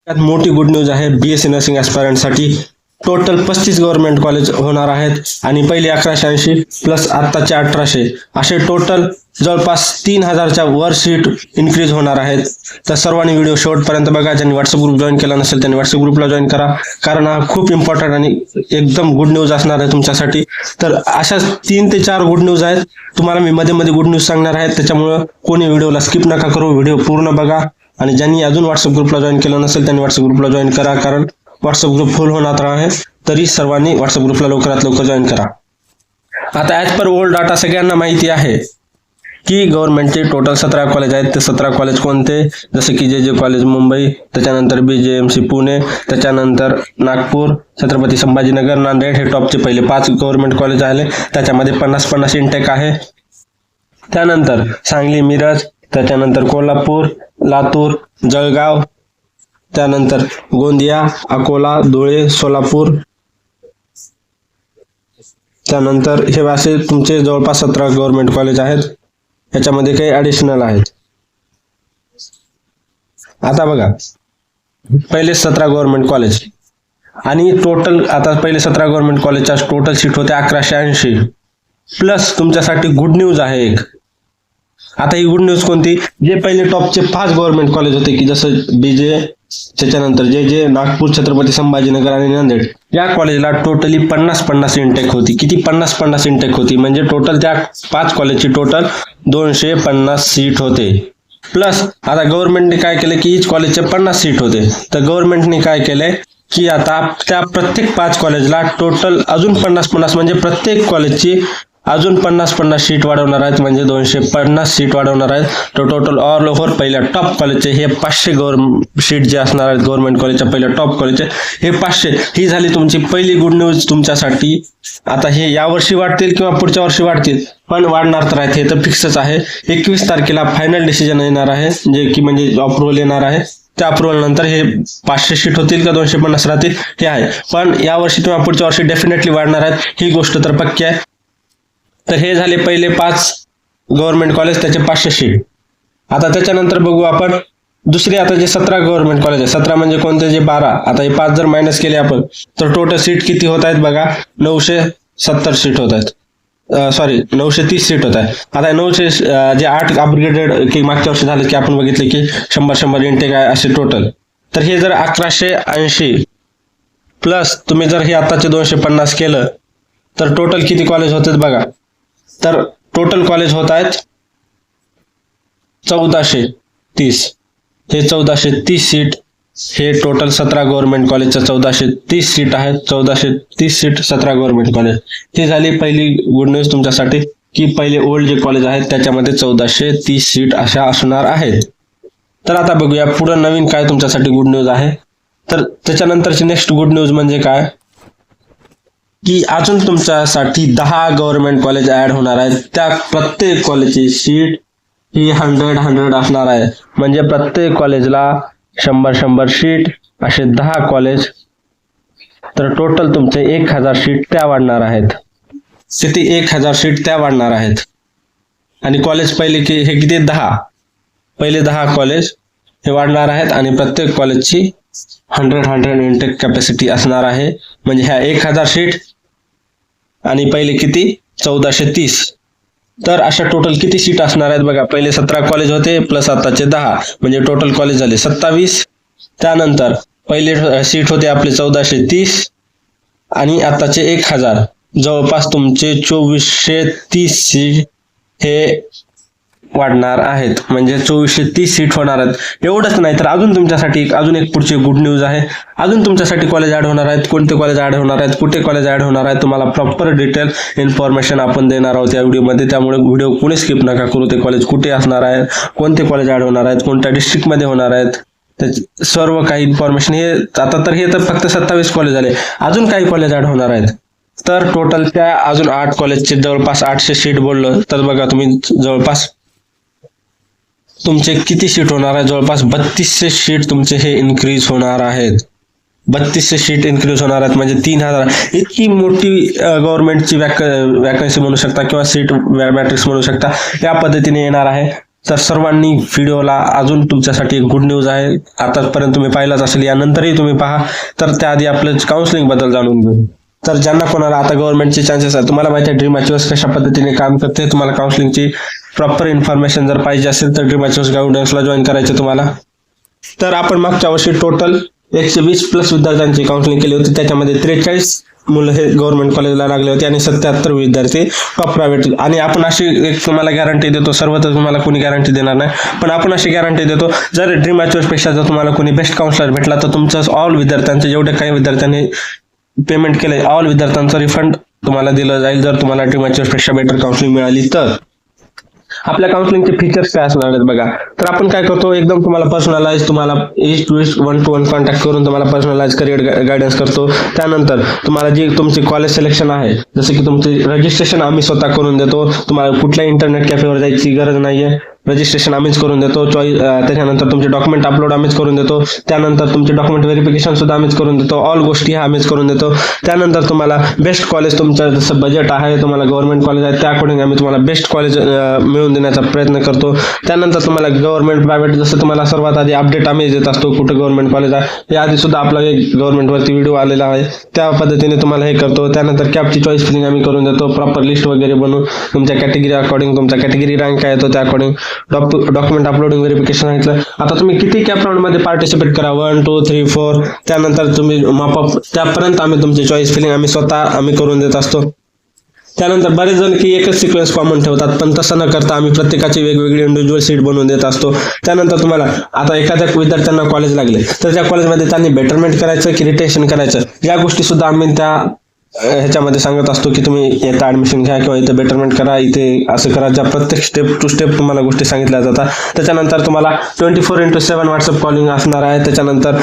त्यात मोठी good news आहे BSc नर्सिंग ॲस्पायरंटसाठी टोटल 35 गव्हर्नमेंट कॉलेज होणार आहेत आणि पहिले 1180 प्लस आत्ताचे 1800 असे टोटल जवळपास 3000च्या वर सीट इन्क्रीज होणार आहेत. तर सर्वांनी व्हिडिओ शेवटपर्यंत बघा. ज्यांनी व्हॉट्सअप ग्रुप जॉईन केला नसेल त्यांनी व्हॉट्सअप ग्रुपला जॉईन करा, कारण हा खूप इम्पॉर्टंट आणि एकदम गुड न्यूज असणार आहे तुमच्यासाठी. तर अशा 3 ते 4 गुड न्यूज आहेत. तुम्हाला मी मध्ये मध्ये गुड न्यूज सांगणार आहे, त्याच्यामुळे कोणी व्हिडिओला स्किप नका करू, व्हिडिओ पूर्ण बघा. आणि ज्यांनी अजून व्हॉट्सअप ग्रुपला जॉईन केलं नसेल त्यांनी व्हॉट्सअप ग्रुपला जॉईन करा, कारण व्हॉट्सअप ग्रुप फुल होणार आहे. तरी सर्वांनी व्हॉट्सअप ग्रुपला लवकरात लवकर जॉईन करा. आता ॲज पर ओल्ड डाटा सगळ्यांना माहिती आहे की गव्हर्नमेंटचे टोटल 17 कॉलेज आहेत. ते 17 कॉलेज कोणते, जसे की जे कॉलेज मुंबई, त्याच्यानंतर BJMC पुणे, त्याच्यानंतर नागपूर, छत्रपती संभाजीनगर, नांदेड, हे टॉपचे पहिले 5 गव्हर्नमेंट कॉलेज आले. त्याच्यामध्ये 50-50 इंटेक आहे. त्यानंतर सांगली, मिरज, त्याच्यानंतर कोल्हापूर, लातूर, जळगाव, त्यानंतर गोंदिया, अकोला, धुळे, सोलापूर, त्यानंतर हे असे तुमचे जवळपास 17 गव्हर्नमेंट कॉलेज आहेत. याच्यामध्ये काही ॲडिशनल आहेत. आता बघा, पहिले 17 गव्हर्नमेंट कॉलेज आणि टोटल, आता पहिले 17 गव्हर्नमेंट कॉलेजच्या टोटल सीट होते 1180 प्लस तुमच्यासाठी गुड न्यूज आहे एक. आता ही गुड न्यूज कोणती, जे पहिले टॉपचे 5 गव्हर्नमेंट कॉलेज होते की जसं BJ, त्याच्यानंतर जे नागपूर, छत्रपती संभाजीनगर आणि नांदेड, या कॉलेजला टोटली 50-50 इंटेक होती. किती? 50-50 इंटेक होती. म्हणजे टोटल त्या 5 कॉलेजची टोटल 250 सीट होते. प्लस आता गव्हर्नमेंटने काय केलं की ईच कॉलेजचे 50 सीट होते. तर गव्हर्नमेंटने काय केलंय की आता त्या प्रत्येक 5 कॉलेजला टोटल अजून 50-50 म्हणजे प्रत्येक कॉलेजची अजून 50-50 सीट वाढवणार आहेत, म्हणजे 250 सीट वाढवणार आहेत. तर टोटल ऑल ओव्हर पहिल्या टॉप कॉलेजचे हे 500 सीट जे असणार आहेत गव्हर्नमेंट कॉलेजच्या पहिल्या टॉप कॉलेजचे हे 500. ही झाली तुमची पहिली गुड न्यूज तुमच्यासाठी. आता हे यावर्षी वाढतील किंवा पुढच्या वर्षी वाढतील, पण वाढणार तर आहेत, हे तर फिक्सच आहे. 21 तारखेला फायनल डिसिजन येणार आहे, जे की म्हणजे अप्रुव्हल येणार आहे. त्या अप्रुव्हल नंतर हे 500 सीट होतील का 250 राहतील हे आहे, पण यावर्षी किंवा पुढच्या वर्षी डेफिनेटली वाढणार आहेत, ही गोष्ट तर पक्की आहे. तर हे झाले पहिले 5 गव्हर्नमेंट कॉलेज, त्याचे 500 सीट. आता त्याच्यानंतर बघू आपण दुसरे, आता जे 17 गव्हर्नमेंट कॉलेज आहे, 17 म्हणजे कोणते, जे 12. आता हे 5 जर मायनस केले आपण तर टोटल सीट किती होत आहेत बघा, 970 सीट होत आहेत. 930 सीट होत आहे. आता 900 जे 8 अपग्रेडेड की मागच्या वर्षी झाले की आपण बघितले की 100 इंटेक आहे असे टोटल. तर हे जर 1180 प्लस तुम्ही जर हे आताचे 250 केलं तर टोटल किती कॉलेज होतात बघा. तर टोटल कॉलेज होत आहेत 1430. हे 1430 सीट, हे टोटल 17 गव्हर्नमेंट कॉलेजच्या 1430 सीट आहेत. 1430 सीट 17 गव्हर्नमेंट कॉलेज. ही झाली पहिली गुड न्यूज तुमच्यासाठी की पहिले ओल्ड जे कॉलेज आहेत त्याच्यामध्ये 1430 सीट अशा असणार आहेत. तर आता बघूया पुढे नवीन काय तुमच्यासाठी गुड न्यूज आहे. तर त्याच्यानंतरची नेक्स्ट गुड न्यूज म्हणजे काय की अजून तुमच्यासाठी 10 गव्हर्नमेंट कॉलेज ऍड होणार आहेत. त्या प्रत्येक कॉलेजची सीट ही 100 असणार आहे. म्हणजे प्रत्येक कॉलेजला 100 सीट असे 10 कॉलेज. तर टोटल तुमचे 1000 सीट त्या वाढणार आहेत. किती? 1000 सीट त्या वाढणार आहेत. आणि कॉलेज पहिले की हे किती? 10. पहिले 10 कॉलेज हे वाढणार आहेत आणि प्रत्येक कॉलेजची 100 इंटेक कॅपॅसिटी असणार आहे. म्हणजे ह्या 1000 सीट आणि पहिले किती? 1430. तर अशा टोटल किती सीट असणार आहेत बघा. पहिले 17 कॉलेज होते प्लस आताचे 10, म्हणजे टोटल कॉलेज झाले 27. त्यानंतर पहिले सीट होते आपले 1430 आणि आताचे 1000, जवळपास तुमचे 2430 सीट हे वाढणार आहेत. म्हणजे 2430 सीट होणार आहेत. एवढंच नाही तर अजून तुमच्यासाठी अजून एक पुढची गुड न्यूज आहे. अजून तुमच्यासाठी कॉलेज ऍड होणार आहेत. कोणते कॉलेज ऍड होणार आहेत, कुठे कॉलेज ऍड होणार आहेत, तुम्हाला प्रॉपर डिटेल इन्फॉर्मेशन आपण देणार आहोत या व्हिडिओमध्ये. त्यामुळे व्हिडिओ कोणी स्किप नका करू. ते कॉलेज कुठे असणार आहे, कोणते कॉलेज ऍड होणार आहेत, कोणत्या डिस्ट्रिक्ट मध्ये होणार आहेत, सर्व काही इन्फॉर्मेशन. हे आता तर हे तर फक्त 27 कॉलेज झाले, अजून काही कॉलेज ऍड होणार आहेत. तर टोटल त्या अजून 8 कॉलेजचे जवळपास 800 सीट बोललं तर बघा तुम्ही जवळपास तुमचे किती सीट होणार आहे. जवळपास 3200 सीट तुमचे हे इन्क्रीज होणार आहेत. 3200 सीट इन्क्रीज होणार आहेत. म्हणजे 3000 इतकी मोठी गव्हर्नमेंटची वॅकन्सी म्हणू शकता किंवा सीट मॅट्रिक्स म्हणू शकता, या पद्धतीने येणार आहे. तर सर्वांनी व्हिडिओला अजून तुमच्यासाठी एक गुड न्यूज आहे, आतापर्यंत तुम्ही पाहिलाच असेल, यानंतरही तुम्ही पहा. तर त्याआधी आपलं काउन्सिलिंग बद्दल जाणून घेऊ. तर ज्यांना कोणाला आता गव्हर्नमेंटचे चान्सेस आहेत, तुम्हाला माहिती आहे ड्रीम अचिव्हर्स कशा पद्धतीने काम करते, तुम्हाला काउन्सिलिंगची प्रॉपर इन्फॉर्मेशन जर पाहिजे असेल तर ड्रीम अचिव्हर्स गायडन्सला जॉईन करायचे तुम्हाला. तर आपण मागच्या वर्षी टोटल 120+ विद्यार्थ्यांची काउन्सिलिंग केली होती. त्याच्यामध्ये 43 मुलं हे गव्हर्नमेंट कॉलेजला लागले होते आणि 77 विद्यार्थी टॉप प्रायव्हेट. आणि आपण अशी एक तुम्हाला गॅरंटी देतो, सर्व तर तुम्हाला कोणी गॅरंटी देणार नाही, पण आपण अशी गॅरंटी देतो, जर ड्रीम अचिव्हर्स पेक्षा जर तुम्हाला कोणी बेस्ट काउन्सिलर भेटला तर तुमचं ऑल विद्यार्थ्यांचे जेवढे काही विद्यार्थ्यांनी पेमेंट केलंय ऑल विद्यार्थ्यांचं रिफंड तुम्हाला दिलं जाईल, जर तुम्हाला ड्रीम अचिव्हर्स पेक्षा बेटर काउन्सिलिंग मिळाली तर. आपल्या काउन्सिलिंगचे फीचर्स काय असणार आहेत बघा. तर आपण काय करतो, एकदम तुम्हाला पर्सनलाइज, तुम्हाला east to east 1-to-1 contact करून तुम्हाला पर्सनलाइज करिअर गायडन्स करतो. त्यानंतर तुम्हाला जी तुमची कॉलेज सिलेक्शन आहे, जसं की तुमचे रजिस्ट्रेशन आम्ही स्वतः करून देतो. तुम्हाला कुठल्याही इंटरनेट कॅफेवर जायची गरज नाहीये, रजिस्ट्रेशन आम्हीच करून देतो. त्याच्यानंतर तुमचे डॉक्युमेंट अपलोड आम्हीच करून देतो. त्यानंतर तुमचे डॉक्युमेंट व्हेरिफिकेशन सुद्धा आम्हीच करून देतो. ऑल गोष्टी ह्या आम्हीच करून देतो. त्यानंतर तुम्हाला बेस्ट कॉलेज, तुमचं जसं बजेट आहे, तुम्हाला गव्हर्नमेंट कॉलेज आहे त्या अकॉर्डिंग आम्ही तुम्हाला बेस्ट कॉलेज मिळवून देण्याचा प्रयत्न करतो. त्यानंतर तुम्हाला गव्हर्नमेंट प्रायव्हेट, जसं तुम्हाला सर्वात आधी अपडेट आम्ही देत असतो कुठं गव्हर्नमेंट कॉलेज आहे, याआधी सुद्धा आपला एक गव्हर्नमेंटवरती व्हिडिओ आलेला आहे, त्या पद्धतीने तुम्हाला हे करतो. त्यानंतर कॅपची चॉईस फिलिंग आम्ही करून देतो, प्रॉपर लिस्ट वगैरे बनवून तुमच्या कॅटेगरी अकॉर्डिंग, तुमचा कॅटेगरी रँक काय येतो त्या अकॉर्डिंग डॉक्युमेंट अपलोडिंग व्हेरिफिकेशन सांगितलं. आता तुम्ही किती कॅप राऊंड मध्ये पार्टिसिपेट करा, 1, 2, 3, 4, त्यानंतर तुम्ही मापअप, त्यापर्यंत आम्ही तुमची चॉईस फिलिंग आम्ही करून देत असतो. त्यानंतर बरेच जण की एकच सिक्वेन्स कॉमन ठेवतात, पण तसं न करता आम्ही प्रत्येकाची वेगवेगळी इंडिव्हिज्युअल सीट बनवून देत असतो. त्यानंतर तुम्हाला आता एखाद्या विद्यार्थ्यांना कॉलेज लागले तर त्या कॉलेजमध्ये त्यांनी बेटरमेंट करायचं की रिटेशन करायचं, या गोष्टी सुद्धा आम्ही त्या ह्याच्यामध्ये सांगत असतो की तुम्ही इथं ऍडमिशन घ्या किंवा इथे बेटरमेंट करा, इथे असं करा, ज्या प्रत्येक स्टेप टू स्टेप तुम्हाला गोष्टी सांगितल्या जातात. त्याच्यानंतर तुम्हाला 24/7 व्हॉट्सअप कॉलिंग असणार आहे. त्याच्यानंतर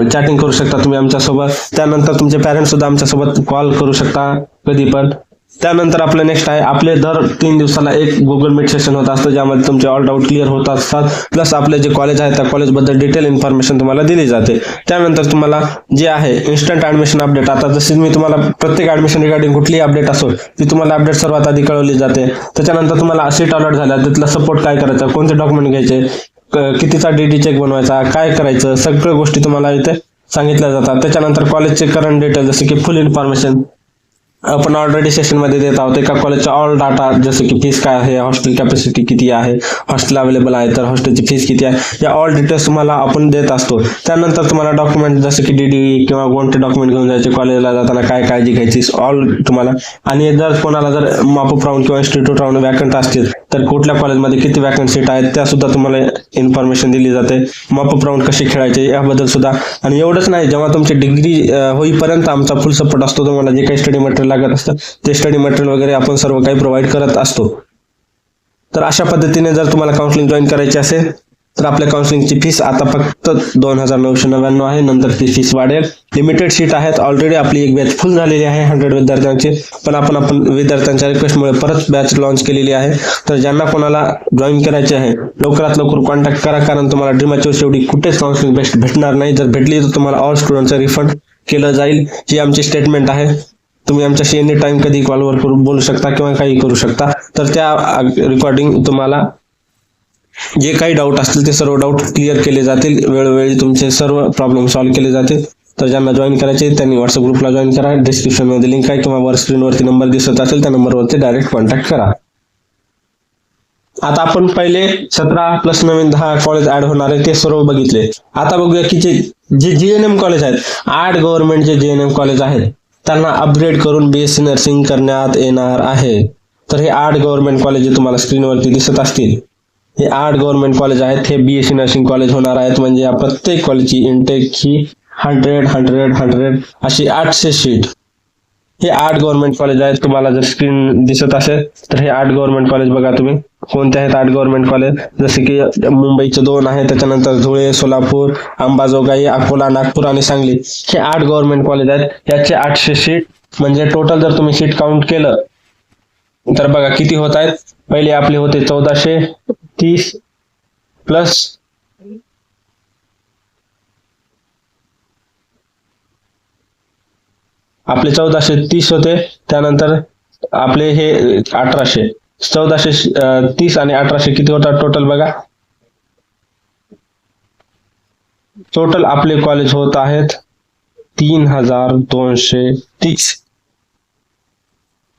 चॅटिंग करू शकता तुम्ही आमच्यासोबत. त्यानंतर तुमचे पॅरेंट्स सुद्धा आमच्यासोबत कॉल करू शकता कधी पण. त्यानंतर आपलं नेक्स्ट आहे, आपले दर 3 दिवसाला एक गुगल मीट सेशन होत असतं, ज्यामध्ये तुमचे ऑल डाऊट क्लिअर होत असतात. प्लस आपले जे कॉलेज आहे त्या कॉलेजबद्दल डिटेल इन्फॉर्मेशन तुम्हाला दिली जाते. त्यानंतर तुम्हाला जे आहे इन्स्टंट ऍडमिशन अपडेट, आता जसे मी तुम्हाला प्रत्येक ऍडमिशन रिगार्डिंग कुठलीही अपडेट असो ती तुम्हाला अपडेट सर्वात आधी कळवली जाते. त्याच्यानंतर तुम्हाला सीट अलॉट झाल्या, तिथला सपोर्ट काय करायचा, कोणते डॉक्युमेंट घ्यायचे, कितीचा DD चेक बनवायचा, काय करायचं, सगळ्या गोष्टी तुम्हाला इथे सांगितल्या जातात. त्याच्यानंतर कॉलेजचे करंट डिटेल, जसे की फुल इन्फॉर्मेशन आपण ऑलरेडी सेशन मध्ये देत आहोत. एका कॉलेजचा ऑल डाटा, जसं की फीस काय आहे, हॉस्टेल कॅपॅसिटी किती आहे, हॉस्टेल अवेलेबल आहे तर हॉस्टेलची फीस किती आहे, या ऑल डिटेल्स तुम्हाला आपण देत असतो. त्यानंतर तुम्हाला डॉक्युमेंट, जसं की DD किंवा कोणते डॉक्युमेंट घेऊन जायचे, कॉलेजला जाताना काय काळजी घ्यायची, ऑल तुम्हाला. आणि जर कोणाला जर मॉपअप राऊंड किंवा इन्स्टिट्यूट राऊंड वॅकंट असतील तर कुठल्या कॉलेजमध्ये किती वॅकंट सीट आहेत त्या सुद्धा तुम्हाला इन्फॉर्मेशन दिली जाते. मॉपअप राऊंड कसे खेळायचे याबद्दल सुद्धा. आणि एवढंच नाही, जेव्हा तुमची डिग्री होईपर्यंत आमचा फुल सपोर्ट असतो. तुम्हाला जे काही स्टडी मटेरियल लागत असतं ते स्टडी मटेरियल वगैरे आपण सर्व काही प्रोव्हाइड करत असतो. तर अशा पद्धतीने जर तुम्हाला काउन्सिलिंग जॉईन करायची असेल तर आपल्या काउन्सिलिंगची फीस आता फक्त 2,999 आहे. नंतर ती फीस वाढेल. लिमिटेड सीट आहेत. ऑलरेडी आपली एक बॅच फुल झालेली आहे 100 विद्यार्थ्यांची, पण आपण विद्यार्थ्यांच्या रिक्वेस्टमुळे परत बॅच लॉन्च केलेली आहे. तर ज्यांना कोणाला जॉईन करायचे आहे लवकरात लवकर कॉन्टॅक्ट करा, कारण तुम्हाला ड्रीम अचिव्हर्स एवढी कुठेच काउन्सिलिंग बेस्ट भेटणार नाही. जर भेटली तर तुम्हाला ऑल स्टुडंटचं रिफंड केलं जाईल, ही आमची स्टेटमेंट आहे. तुम्ही आमच्याशी एनी टाइम कधी कॉलवर करून बोलू शकता किंवा काही करू शकता. तर त्या रेकॉर्डिंग तुम्हाला जे काही डाऊट असतील ते सर्व डाऊट क्लिअर केले जातील. वेळोवेळी तुमचे सर्व प्रॉब्लेम सॉल्व्ह केले जातील. तर ज्यांना जॉईन करायचे त्यांनी व्हॉट्सअप ग्रुपला जॉईन करा. डिस्क्रिप्शन मध्ये लिंक आहे किंवा वर स्क्रीनवरती नंबर दिसत असेल त्या नंबरवरती डायरेक्ट कॉन्टॅक्ट करा. आता आपण पहिले 17 प्लस नवीन 10 कॉलेज ऍड होणार आहे ते सर्व बघितले. आता बघूया की जे GNM कॉलेज आहेत, 8 गव्हर्नमेंटचे GNM कॉलेज आहेत, त्यांना अपग्रेड करून BSc नर्सिंग करण्यात येणार आहे. तर हे 8 गव्हर्नमेंट कॉलेज तुम्हाला स्क्रीनवरती दिसत असतील. हे 8 गव्हर्नमेंट कॉलेज आहेत. हे BSc नर्सिंग कॉलेज होणार आहेत. म्हणजे या प्रत्येक कॉलेजची इंटेक ही 100 अशी 800 सीट. हे 8 गव्हर्नमेंट कॉलेज आहेत. तुम्हाला जर स्क्रीन दिसत असेल तर हे 8 गव्हर्नमेंट कॉलेज बघा तुम्ही कोणते आहेत. 8 गव्हर्नमेंट कॉलेज जसे की मुंबईचे 2 आहेत, त्याच्यानंतर धुळे, सोलापूर, अंबाजोगाई, अकोला, नागपूर आणि सांगली हे 8 गव्हर्नमेंट कॉलेज आहेत. याचे 800 सीट. म्हणजे टोटल जर तुम्ही सीट काउंट केलं तर बघा किती होत आहेत. पहिले आपले होते 1430 प्लस आपले 1430 होते. त्यानंतर आपले हे 1800 1430 आणि 1800 किती होतात टोटल बघा. टोटल आपले कॉलेज होत आहेत 3230.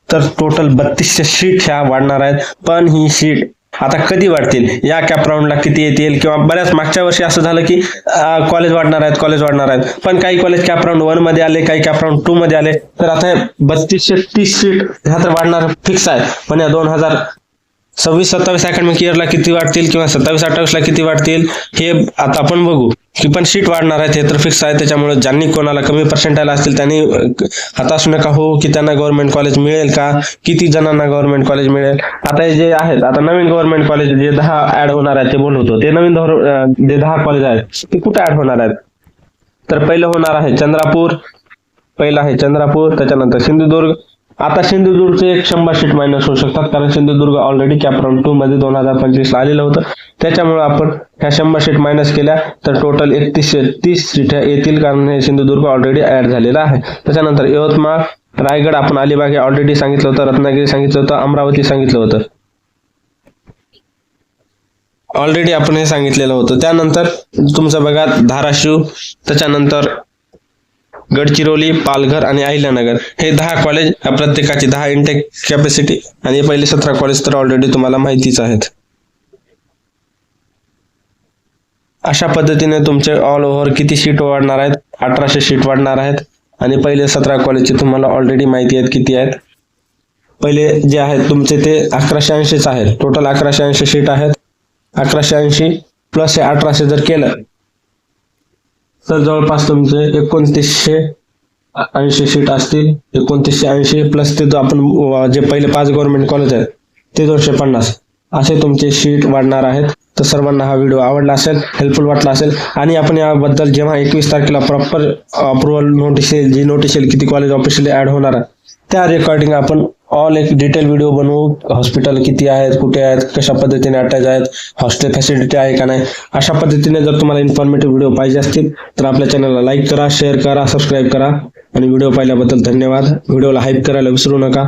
तर टोटल 3200 सीट ह्या वाढणार आहेत. पण ही सीट आता कधी वाढतील, या कॅप राऊंडला किती येतील, किंवा बऱ्याच मागच्या वर्षी असं झालं की कॉलेज वाढणार आहेत, पण काही कॉलेज कॅप राऊंड 1 मध्ये आले, काही कॅप राऊंड 2 मध्ये आले. तर आता 3230 सीट ह्या तर वाढणार फिक्स आहे. पण या 2026-27 अकॅडमिक इयरला किती वाढतील किंवा 27-28 ला किती वाढतील हे आता आपण बघू. की पण सीट वाढणार आहेत हे तर फिक्स आहे. त्याच्यामुळे ज्यांनी कोणाला कमी पर्सेंटाईल असतील त्यांनी हताश नका हो की त्यांना गव्हर्नमेंट कॉलेज मिळेल का, किती जणांना गव्हर्नमेंट कॉलेज मिळेल. आता जे आहेत, आता नवीन गव्हर्नमेंट कॉलेज जे 10 ऍड होणार आहेत ते बोलत होतो, ते नवीन जे 10 कॉलेज आहेत ते कुठे ऍड होणार आहेत. तर पहिलं होणार आहे चंद्रपूर, त्याच्यानंतर सिंधुदुर्ग. आता सिंधुदुर्गचे 100 सीट मायनस होऊ शकतात, कारण सिंधुदुर्ग ऑलरेडी कॅप राऊंड 2 मध्ये 2025 ला आलेलं होतं. त्याच्यामुळे आपण ह्या 100 सीट मायनस केल्या तर टोटल 3130 सीट येतील, कारण हे सिंधुदुर्ग ऑलरेडी ऍड झालेला आहे. त्याच्यानंतर यवतमाळ, रायगड आपण अलिबाग हे ऑलरेडी सांगितलं होतं, रत्नागिरी सांगितलं होतं, अमरावती सांगितलं होतं, ऑलरेडी आपण हे सांगितलेलं होतं. त्यानंतर तुमचं बघा धाराशिव, त्याच्यानंतर गडचिरोली, पालघर आणि अहिल्यानगर हे 10 कॉलेज, प्रत्येकाची 10 इंटेक कॅपॅसिटी, आणि पहिले 17 कॉलेज तर ऑलरेडी तुम्हाला माहितीच आहेत. अशा पद्धतीने तुमचे ऑल ओव्हर किती सीट वाढणार आहेत, 1800 सीट वाढणार आहेत. आणि पहिले 17 कॉलेजचे तुम्हाला ऑलरेडी माहिती आहेत किती आहेत. पहिले जे आहेत तुमचे ते 1180 आहेत, टोटल 1180 सीट आहेत. 1180 प्लस हे 1800 जर केलं तर जवळपास तुमचे 2980 सीट असतील. 2980 प्लस ते आपण जे पहिले 5 गव्हर्नमेंट कॉलेज आहेत ते 250 असे तुमचे सीट वाढणार आहेत. तर सर्वांना हा व्हिडिओ आवडला असेल, हेल्पफुल वाटला असेल, आणि आपण याबद्दल जेव्हा 21 तारखेला प्रॉपर अप्रुव्हल नोटीस येईल, जी नोटीस येईल किती कॉलेज ऑफिशियली ऍड होणार आहे, त्या रेकॉर्डिंग आपण ऑल एक डिटेल व्हिडिओ बनवू. हॉस्पिटल किती आहेत, कुठे आहेत, कशा पद्धतीने अटॅच आहेत, हॉस्टेल फॅसिलिटी आहे का नाही, अशा पद्धतीने जर तुम्हाला इन्फॉर्मेटिव्ह व्हिडिओ पाहिजे असतील तर आपल्या चॅनलला लाईक करा, शेअर करा, सबस्क्राईब करा. आणि व्हिडिओ पाहिल्याबद्दल धन्यवाद. व्हिडिओला हाईप करायला विसरू नका.